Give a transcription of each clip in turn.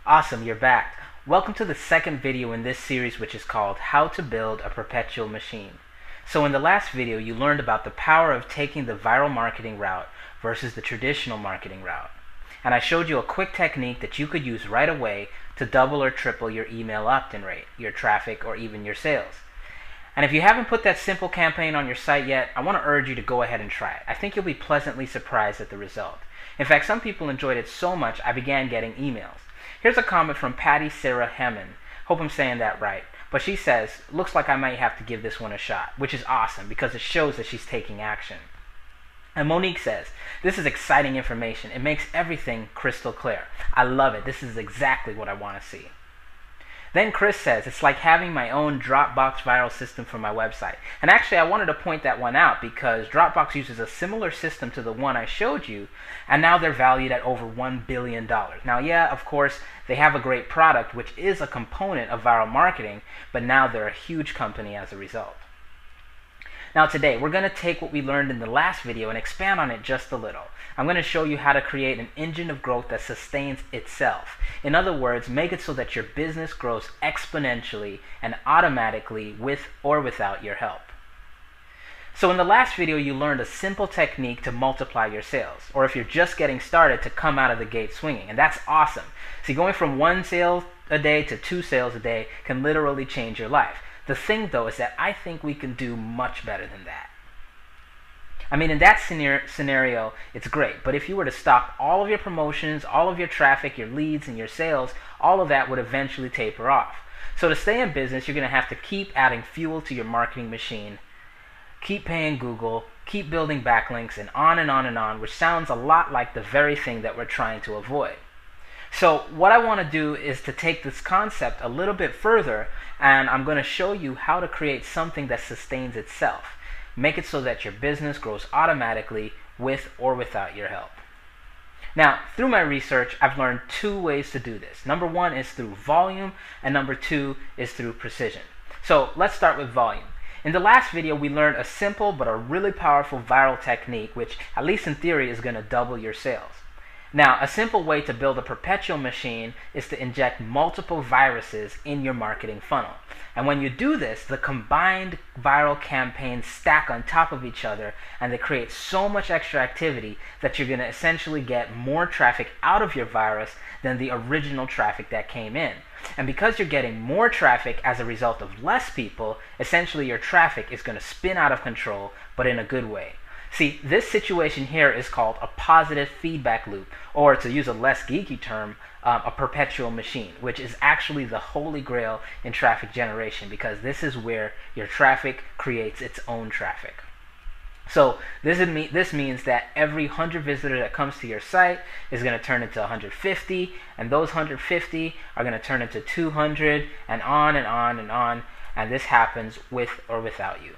Awesome, you're back. Welcome to the second video in this series, which is called How to Build a Perpetual Machine. So in the last video, you learned about the power of taking the viral marketing route versus the traditional marketing route. And I showed you a quick technique that you could use right away to double or triple your email opt-in rate, your traffic, or even your sales. And if you haven't put that simple campaign on your site yet, I want to urge you to go ahead and try it. I think you'll be pleasantly surprised at the result. In fact, some people enjoyed it so much I began getting emails. Here's a comment from Patty Sarah Hemman. Hope I'm saying that right. But she says, looks like I might have to give this one a shot, which is awesome because it shows that she's taking action. And Monique says, this is exciting information. It makes everything crystal clear. I love it. This is exactly what I want to see. Then Chris says, it's like having my own Dropbox viral system for my website. And actually, I wanted to point that one out because Dropbox uses a similar system to the one I showed you, and now they're valued at over $1 billion. Now, yeah, of course, they have a great product, which is a component of viral marketing, but now they're a huge company as a result. Now today, we're going to take what we learned in the last video and expand on it just a little. I'm going to show you how to create an engine of growth that sustains itself. In other words, make it so that your business grows exponentially and automatically with or without your help. So in the last video, you learned a simple technique to multiply your sales, or if you're just getting started, to come out of the gate swinging, and that's awesome. See, going from 1 sale a day to 2 sales a day can literally change your life. The thing, though, is that I think we can do much better than that. I mean, in that scenario, it's great. But if you were to stop all of your promotions, all of your traffic, your leads, and your sales, all of that would eventually taper off. So to stay in business, you're going to have to keep adding fuel to your marketing machine, keep paying Google, keep building backlinks, and on and on and on, which sounds a lot like the very thing that we're trying to avoid. So what I want to do is to take this concept a little bit further, and I'm going to show you how to create something that sustains itself. Make it so that your business grows automatically with or without your help. Now, through my research, I've learned 2 ways to do this. Number 1 is through volume, and number 2 is through precision. So let's start with volume. In the last video, we learned a simple but a really powerful viral technique, which, at least in theory, is going to double your sales. Now, a simple way to build a perpetual machine is to inject multiple viruses in your marketing funnel. And when you do this, the combined viral campaigns stack on top of each other, and they create so much extra activity that you're going to essentially get more traffic out of your virus than the original traffic that came in. And because you're getting more traffic as a result of less people, essentially your traffic is going to spin out of control, but in a good way. See, this situation here is called a positive feedback loop, or to use a less geeky term, a perpetual machine, which is actually the holy grail in traffic generation, because this is where your traffic creates its own traffic. So this means that every 100 visitors that comes to your site is going to turn into 150, and those 150 are going to turn into 200, and on and on and on, and this happens with or without you.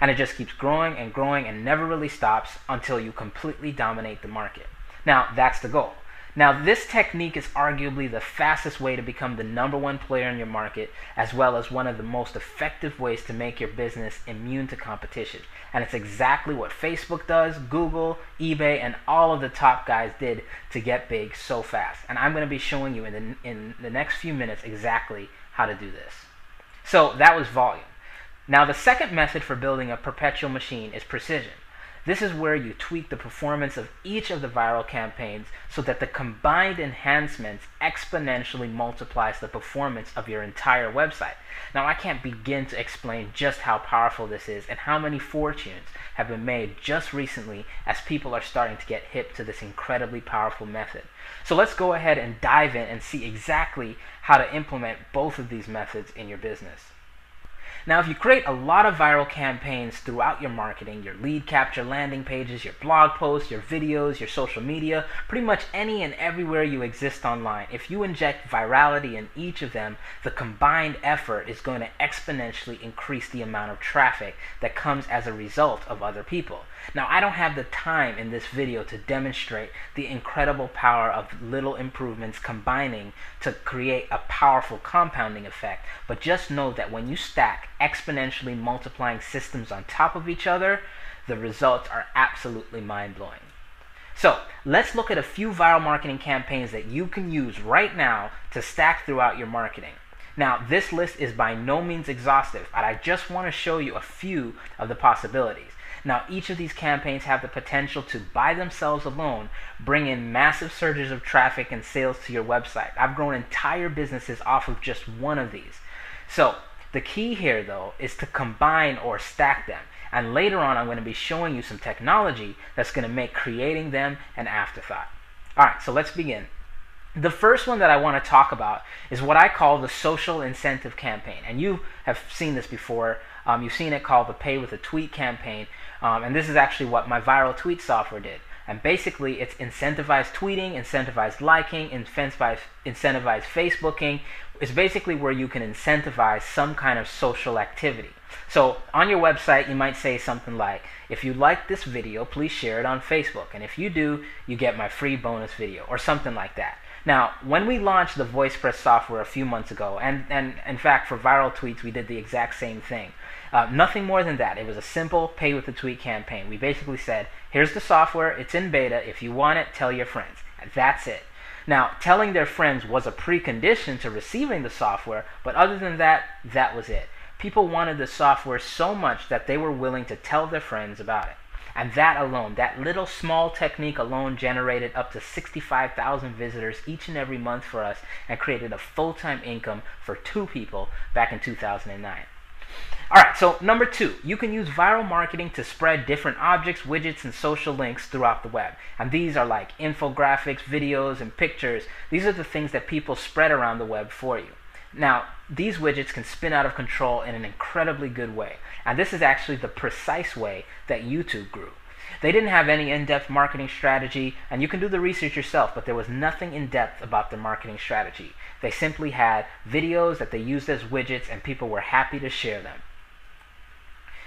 And it just keeps growing and never really stops until you completely dominate the market. Now, that's the goal. Now, this technique is arguably the fastest way to become the #1 player in your market, as well as one of the most effective ways to make your business immune to competition. And it's exactly what Facebook does, Google, eBay, and all of the top guys did to get big so fast. And I'm going to be showing you in the next few minutes exactly how to do this. So that was volume. Now, the second method for building a perpetual machine is precision. This is where you tweak the performance of each of the viral campaigns so that the combined enhancements exponentially multiplies the performance of your entire website. Now, I can't begin to explain just how powerful this is and how many fortunes have been made just recently as people are starting to get hip to this incredibly powerful method. So let's go ahead and dive in and see exactly how to implement both of these methods in your business. Now, if you create a lot of viral campaigns throughout your marketing, your lead capture landing pages, your blog posts, your videos, your social media, pretty much any and everywhere you exist online, if you inject virality in each of them, the combined effort is going to exponentially increase the amount of traffic that comes as a result of other people. Now, I don't have the time in this video to demonstrate the incredible power of little improvements combining to create a powerful compounding effect, but just know that when you stack exponentially multiplying systems on top of each other, the results are absolutely mind-blowing. So let's look at a few viral marketing campaigns that you can use right now to stack throughout your marketing. Now, this list is by no means exhaustive, but I just want to show you a few of the possibilities. Now, each of these campaigns have the potential to, by themselves alone, bring in massive surges of traffic and sales to your website. I've grown entire businesses off of just one of these. So, the key here, though, is to combine or stack them. And later on, I'm going to be showing you some technology that's going to make creating them an afterthought. All right, so let's begin. The first one that I want to talk about is what I call the social incentive campaign. And you have seen this before. You've seen it called the pay with a tweet campaign. And this is actually what my viral tweet software did. And basically, it's incentivized tweeting, incentivized liking, incentivized Facebooking. It's basically where you can incentivize some kind of social activity. So on your website, you might say something like, if you like this video, please share it on Facebook. And if you do, you get my free bonus video, or something like that. Now, when we launched the VoicePress software a few months ago, and in fact for viral tweets we did the exact same thing. Nothing more than that. It was a simple pay with a tweet campaign. We basically said, here's the software, it's in beta, if you want it, tell your friends. That's it. Now, telling their friends was a precondition to receiving the software, but other than that, that was it. People wanted the software so much that they were willing to tell their friends about it. And that alone, that little small technique alone generated up to 65,000 visitors each and every month for us and created a full-time income for 2 people back in 2009. Alright, so number 2, you can use viral marketing to spread different objects, widgets, and social links throughout the web. And these are like infographics, videos, and pictures. These are the things that people spread around the web for you. Now, these widgets can spin out of control in an incredibly good way. And this is actually the precise way that YouTube grew. They didn't have any in-depth marketing strategy, and you can do the research yourself, but there was nothing in-depth about their marketing strategy. They simply had videos that they used as widgets, and people were happy to share them.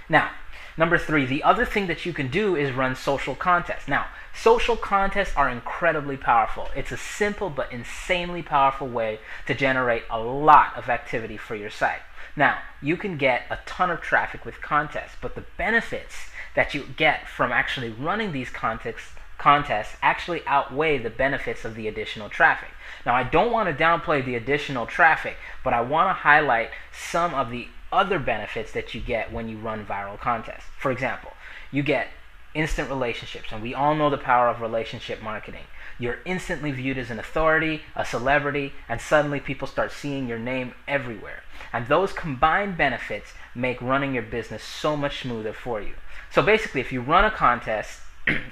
Now, number 3, the other thing that you can do is run social contests. Now, social contests are incredibly powerful. It's a simple but insanely powerful way to generate a lot of activity for your site. Now, you can get a ton of traffic with contests, but the benefits that you get from actually running these contests actually outweigh the benefits of the additional traffic. Now, I don't want to downplay the additional traffic, but I want to highlight some of the other benefits that you get when you run viral contests. For example, you get instant relationships, and we all know the power of relationship marketing. You're instantly viewed as an authority, a celebrity, and suddenly people start seeing your name everywhere. And those combined benefits make running your business so much smoother for you. So basically, if you run a contest,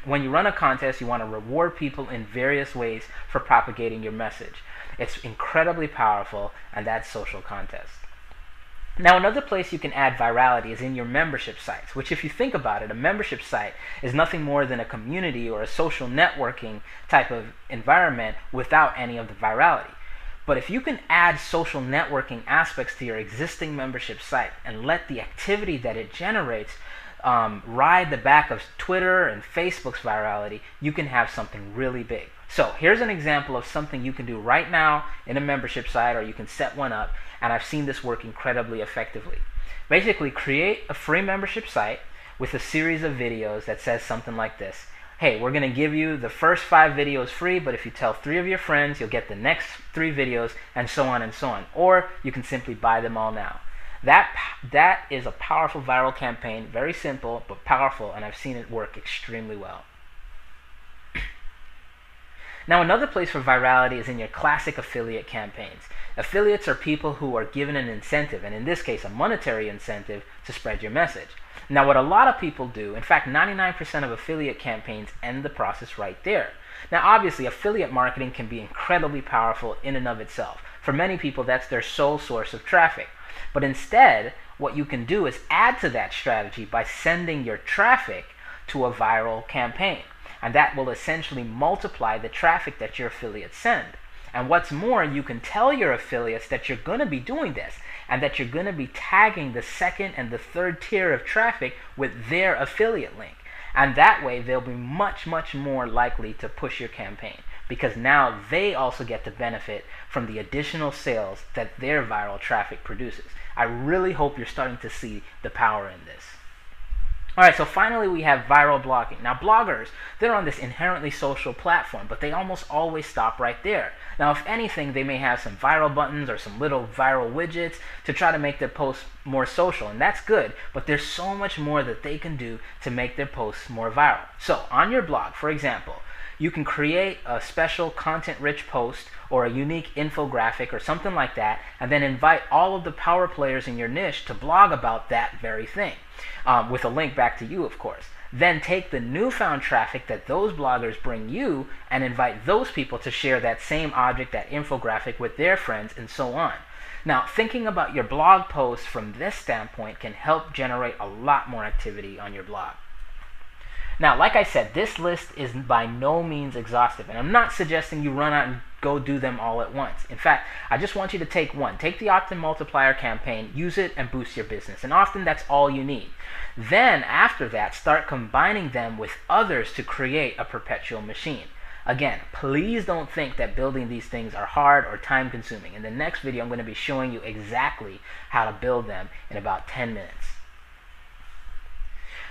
when you run a contest, you want to reward people in various ways for propagating your message. It's incredibly powerful, and that's social contests. Now, another place you can add virality is in your membership sites, which if you think about it, a membership site is nothing more than a community or a social networking type of environment without any of the virality. But if you can add social networking aspects to your existing membership site and let the activity that it generates ride the back of Twitter and Facebook's virality, you can have something really big. So here's an example of something you can do right now in a membership site, or you can set one up, and I've seen this work incredibly effectively. Basically, create a free membership site with a series of videos that says something like this. Hey, we're going to give you the first 5 videos free, but if you tell 3 of your friends, you'll get the next 3 videos, and so on and so on. Or you can simply buy them all now. That is a powerful viral campaign, very simple but powerful, and I've seen it work extremely well. Now, another place for virality is in your classic affiliate campaigns. Affiliates are people who are given an incentive, and in this case a monetary incentive, to spread your message. Now, what a lot of people do, in fact 99% of affiliate campaigns end the process right there. Now, obviously affiliate marketing can be incredibly powerful in and of itself. For many people, that's their sole source of traffic. But instead, what you can do is add to that strategy by sending your traffic to a viral campaign. And that will essentially multiply the traffic that your affiliates send. And what's more, you can tell your affiliates that you're going to be doing this and that you're going to be tagging the second and the third tier of traffic with their affiliate link. And that way, they'll be much, much more likely to push your campaign, because now they also get to benefit from the additional sales that their viral traffic produces. I really hope you're starting to see the power in this. Alright, so finally we have viral blogging. Now bloggers, they're on this inherently social platform, but they almost always stop right there. Now if anything, they may have some viral buttons or some little viral widgets to try to make their posts more social, and that's good, but there's so much more that they can do to make their posts more viral. So on your blog, for example, you can create a special content-rich post or a unique infographic or something like that, and then invite all of the power players in your niche to blog about that very thing, with a link back to you, of course. Then take the newfound traffic that those bloggers bring you and invite those people to share that same object, that infographic, with their friends, and so on. Now, thinking about your blog posts from this standpoint can help generate a lot more activity on your blog. Now, like I said, this list is by no means exhaustive, and I'm not suggesting you run out and go do them all at once. In fact, I just want you to take one. Take the opt-in multiplier campaign, use it, and boost your business. And often that's all you need. Then, after that, start combining them with others to create a perpetual machine. Again, please don't think that building these things are hard or time-consuming. In the next video, I'm going to be showing you exactly how to build them in about 10 minutes.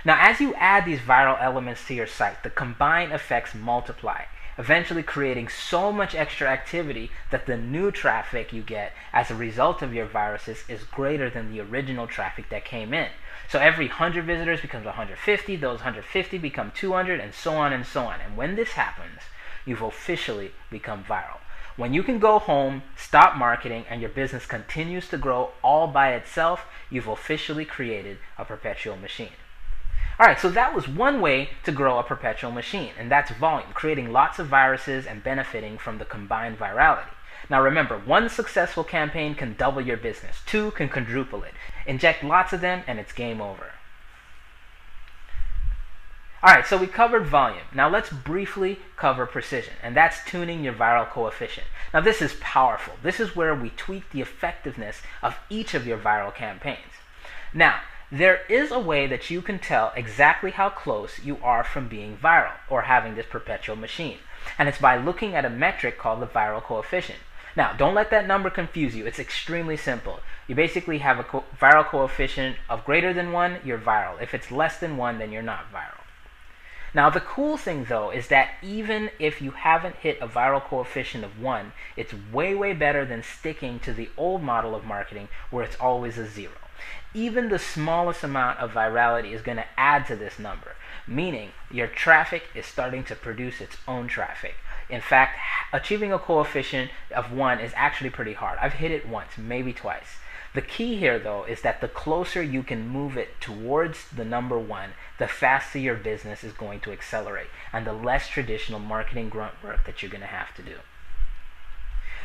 Now, as you add these viral elements to your site, the combined effects multiply, eventually creating so much extra activity that the new traffic you get as a result of your viruses is greater than the original traffic that came in. So every 100 visitors becomes 150, those 150 become 200, and so on and so on. And when this happens, you've officially become viral. When you can go home, stop marketing, and your business continues to grow all by itself, you've officially created a perpetual machine. Alright, so that was one way to grow a perpetual machine, and that's volume, creating lots of viruses and benefiting from the combined virality. Now remember, one successful campaign can double your business, two can quadruple it. Inject lots of them and it's game over. Alright, so we covered volume. Now let's briefly cover precision, and that's tuning your viral coefficient. Now this is powerful. This is where we tweak the effectiveness of each of your viral campaigns. Now, there is a way that you can tell exactly how close you are from being viral or having this perpetual machine, and it's by looking at a metric called the viral coefficient. Now, don't let that number confuse you. It's extremely simple. You basically have a viral coefficient of greater than 1, you're viral. If it's less than 1, then you're not viral. Now, the cool thing, though, is that even if you haven't hit a viral coefficient of 1, it's way better than sticking to the old model of marketing where it's always a 0. Even the smallest amount of virality is going to add to this number, meaning your traffic is starting to produce its own traffic. In fact, achieving a coefficient of 1 is actually pretty hard. I've hit it once, maybe twice. The key here, though, is that the closer you can move it towards the number 1, the faster your business is going to accelerate, and the less traditional marketing grunt work that you're going to have to do.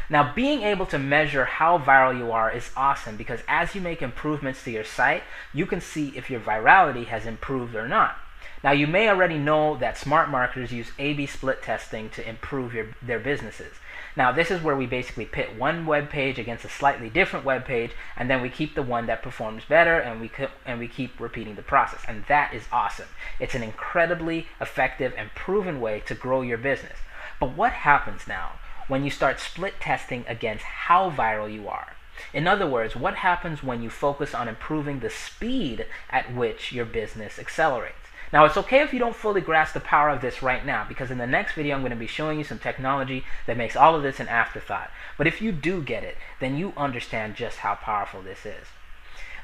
Now, being able to measure how viral you are is awesome because as you make improvements to your site, you can see if your virality has improved or not. Now, you may already know that smart marketers use A/B split testing to improve their businesses. Now, this is where we basically pit one web page against a slightly different web page, and then we keep the one that performs better, and we keep repeating the process. And that is awesome. It's an incredibly effective and proven way to grow your business. But what happens now when you start split testing against how viral you are? In other words, what happens when you focus on improving the speed at which your business accelerates? Now, it's okay if you don't fully grasp the power of this right now, because in the next video I'm going to be showing you some technology that makes all of this an afterthought. But if you do get it, then you understand just how powerful this is.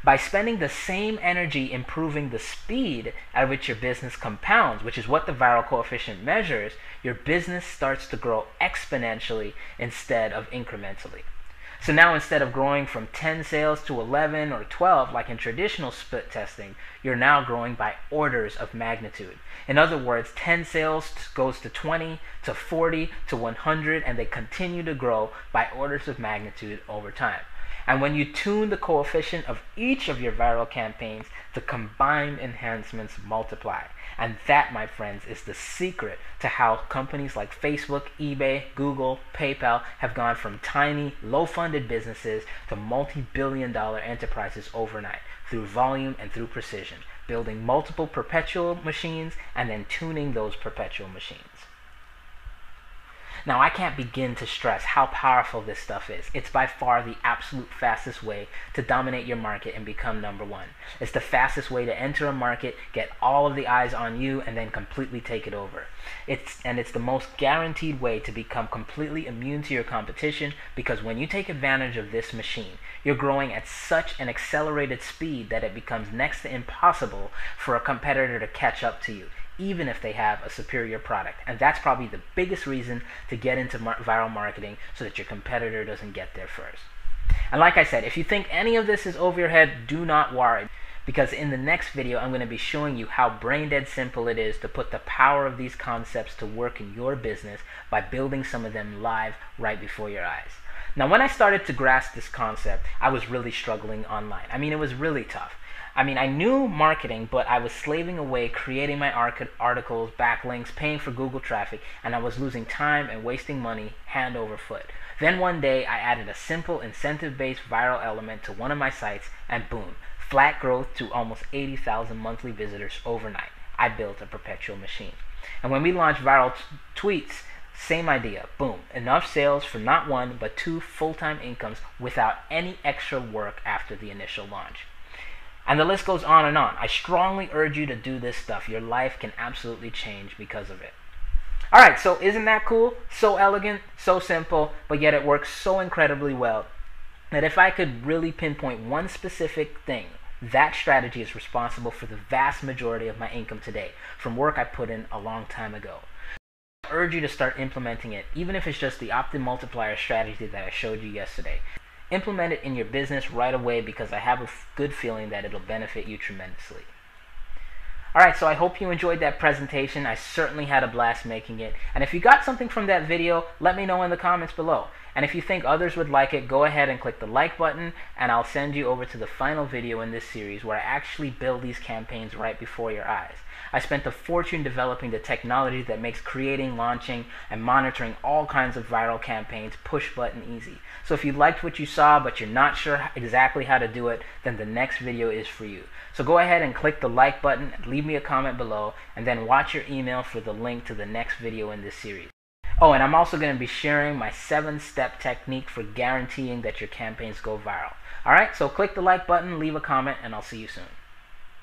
By spending the same energy improving the speed at which your business compounds, which is what the viral coefficient measures, your business starts to grow exponentially instead of incrementally. So now instead of growing from 10 sales to 11 or 12 like in traditional split testing, you're now growing by orders of magnitude. In other words, 10 sales goes to 20 to 40 to 100, and they continue to grow by orders of magnitude over time. And when you tune the coefficient of each of your viral campaigns, the combined enhancements multiply. And that, my friends, is the secret to how companies like Facebook, eBay, Google, PayPal have gone from tiny, low-funded businesses to multi-billion-dollar enterprises overnight through volume and through precision, building multiple perpetual machines and then tuning those perpetual machines. Now, I can't begin to stress how powerful this stuff is. It's by far the absolute fastest way to dominate your market and become number one. It's the fastest way to enter a market, get all of the eyes on you, and then completely take it over. It's the most guaranteed way to become completely immune to your competition, because when you take advantage of this machine, you're growing at such an accelerated speed that it becomes next to impossible for a competitor to catch up to you, even if they have a superior product. And that's probably the biggest reason to get into viral marketing, so that your competitor doesn't get there first. And like I said, if you think any of this is over your head, do not worry, because in the next video I'm going to be showing you how brain dead simple it is to put the power of these concepts to work in your business by building some of them live right before your eyes. Now, when I started to grasp this concept, I was really struggling online. I mean, it was really tough. I mean, I knew marketing, but I was slaving away creating my articles, backlinks, paying for Google traffic, and I was losing time and wasting money hand over foot. Then one day, I added a simple incentive-based viral element to one of my sites, and boom, flat growth to almost 80,000 monthly visitors overnight. I built a perpetual machine. And when we launched viral tweets, same idea, boom, enough sales for not one, but 2 full-time incomes without any extra work after the initial launch. And the list goes on and on. I strongly urge you to do this stuff. Your life can absolutely change because of it. Alright, so isn't that cool? So elegant, so simple, but yet it works so incredibly well that if I could really pinpoint one specific thing, that strategy is responsible for the vast majority of my income today, from work I put in a long time ago. I urge you to start implementing it, even if it's just the opt-in multiplier strategy that I showed you yesterday. Implement it in your business right away, because I have a good feeling that it'll benefit you tremendously. Alright, so I hope you enjoyed that presentation. I certainly had a blast making it. And if you got something from that video, let me know in the comments below. And if you think others would like it, go ahead and click the like button, and I'll send you over to the final video in this series where I actually build these campaigns right before your eyes. I spent a fortune developing the technology that makes creating, launching, and monitoring all kinds of viral campaigns push button easy. So if you liked what you saw but you're not sure exactly how to do it, then the next video is for you. So go ahead and click the like button, leave me a comment below, and then watch your email for the link to the next video in this series. Oh, and I'm also going to be sharing my 7-step technique for guaranteeing that your campaigns go viral. Alright, so click the like button, leave a comment, and I'll see you soon.